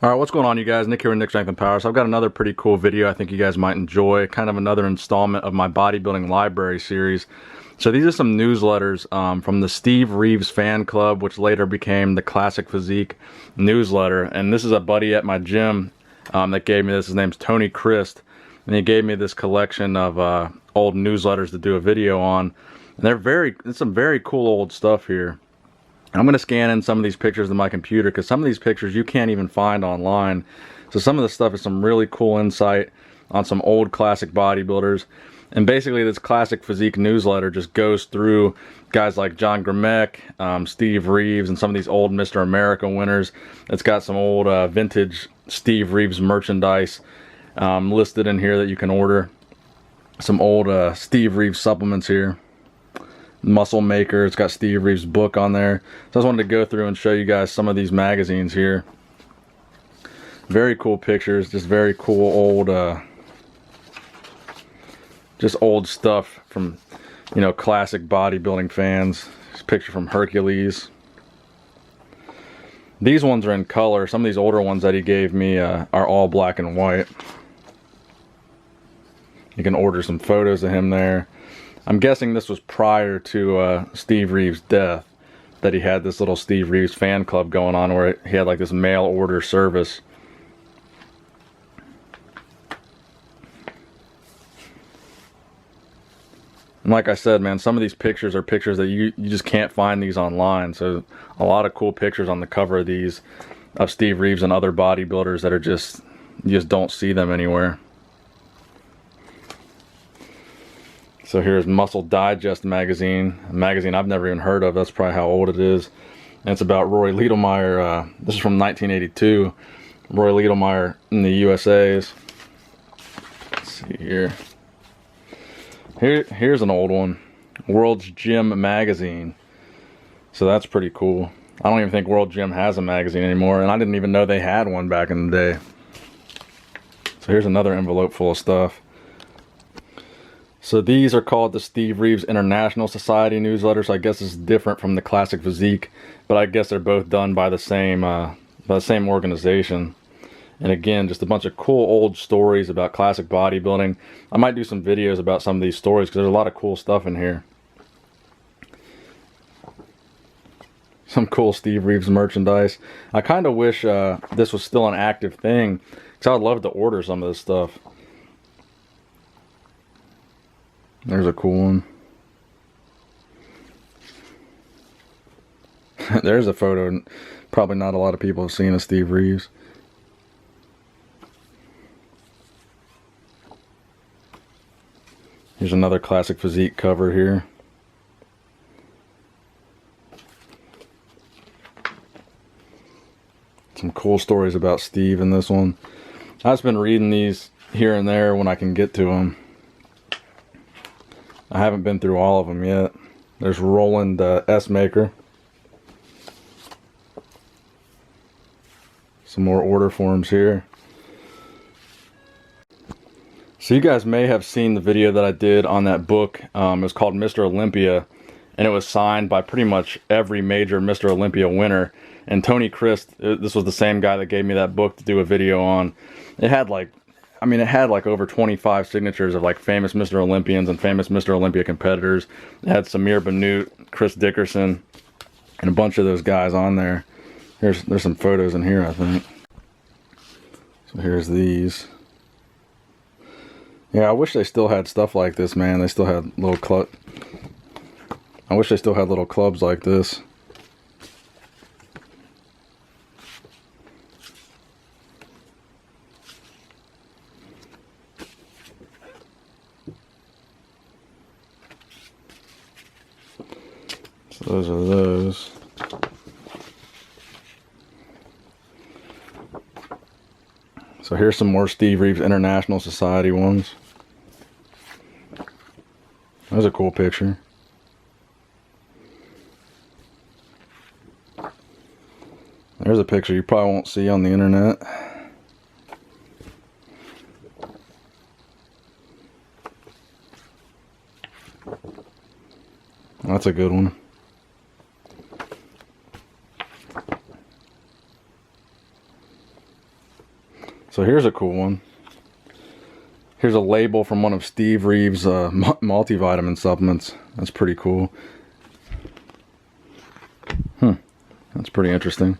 Alright, what's going on, you guys? Nick here with Nick Strength and Power. So I've got another pretty cool video I think you guys might enjoy. Kind of another installment of my bodybuilding library series. So these are some newsletters from the Steve Reeves fan club, which later became the Classic Physique newsletter. And this is a buddy at my gym that gave me this. His name's Tony Christ. And he gave me this collection of old newsletters to do a video on. And it's some very cool old stuff here. I'm going to scan in some of these pictures in my computer because some of these pictures you can't even find online. So some of the stuff is some really cool insight on some old classic bodybuilders. And basically this Classic Physique newsletter just goes through guys like John Grimek, Steve Reeves, and some of these old Mr. America winners. It's got some old vintage Steve Reeves merchandise listed in here that you can order. Some old Steve Reeves supplements here. Muscle Maker, it's got Steve Reeves' book on there. So I just wanted to go through and show you guys some of these magazines here. Very cool pictures, just very cool old just old stuff from, you know, classic bodybuilding fans. This picture from Hercules. These ones are in color. Some of these older ones that he gave me are all black and white. You can order some photos of him there. I'm guessing this was prior to Steve Reeves' death, that he had this little Steve Reeves fan club going on where he had like this mail order service. And like I said, man, some of these pictures are pictures that you just can't find these online. So a lot of cool pictures on the cover of these of Steve Reeves and other bodybuilders that are just, you just don't see them anywhere. So here's Muscle Digest magazine, a magazine I've never even heard of. That's probably how old it is. And it's about Roy Liedlmeyer. This is from 1982. Roy Liedlmeyer in the USA's. Let's see here. Here's an old one. World's Gym magazine. So that's pretty cool. I don't even think World Gym has a magazine anymore, and I didn't even know they had one back in the day. So here's another envelope full of stuff. So these are called the Steve Reeves International Society newsletters. So I guess it's different from the Classic Physique, but I guess they're both done by the same organization. And again, just a bunch of cool old stories about classic bodybuilding. I might do some videos about some of these stories because there's a lot of cool stuff in here. Some cool Steve Reeves merchandise. I kind of wish this was still an active thing because I'd love to order some of this stuff. There's a cool one. There's a photo probably not a lot of people have seen of Steve Reeves. Here's another Classic Physique cover here. Some cool stories about Steve in this one. I've just been reading these here and there when I can get to them. I haven't been through all of them yet. There's Roland S. Maker. Some more order forms here. So you guys may have seen the video that I did on that book. It was called Mr. Olympia, and it was signed by pretty much every major Mr. Olympia winner. And Tony Christ, this was the same guy that gave me that book to do a video on. It had like, it had like over 25 signatures of like famous Mr. Olympians and famous Mr. Olympia competitors. It had Samir Bannout, Chris Dickerson, and a bunch of those guys on there. There's some photos in here, I think. So here's these. Yeah, I wish they still had stuff like this, man. They still had little I wish they still had little clubs like this. So those are those. So here's some more Steve Reeves International Society ones. That's a cool picture. There's a picture you probably won't see on the internet. That's a good one. So here's a cool one. Here's a label from one of Steve Reeves' multivitamin supplements. That's pretty cool. That's pretty interesting.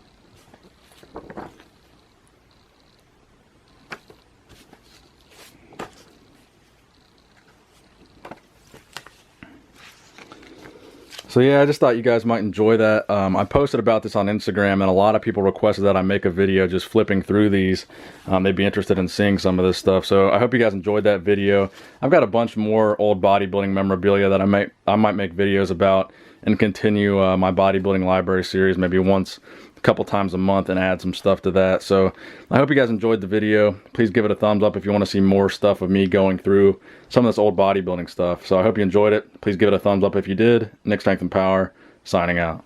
So yeah, I just thought you guys might enjoy that. I posted about this on Instagram, and a lot of people requested that I make a video just flipping through these. They'd be interested in seeing some of this stuff. So I hope you guys enjoyed that video. I've got a bunch more old bodybuilding memorabilia that I might make videos about and continue my bodybuilding library series maybe once a couple times a month and add some stuff to that. So I hope you guys enjoyed the video. Please give it a thumbs up if you want to see more stuff of me going through some of this old bodybuilding stuff. So I hope you enjoyed it. Please give it a thumbs up if you did. Nick Strength and Power, signing out.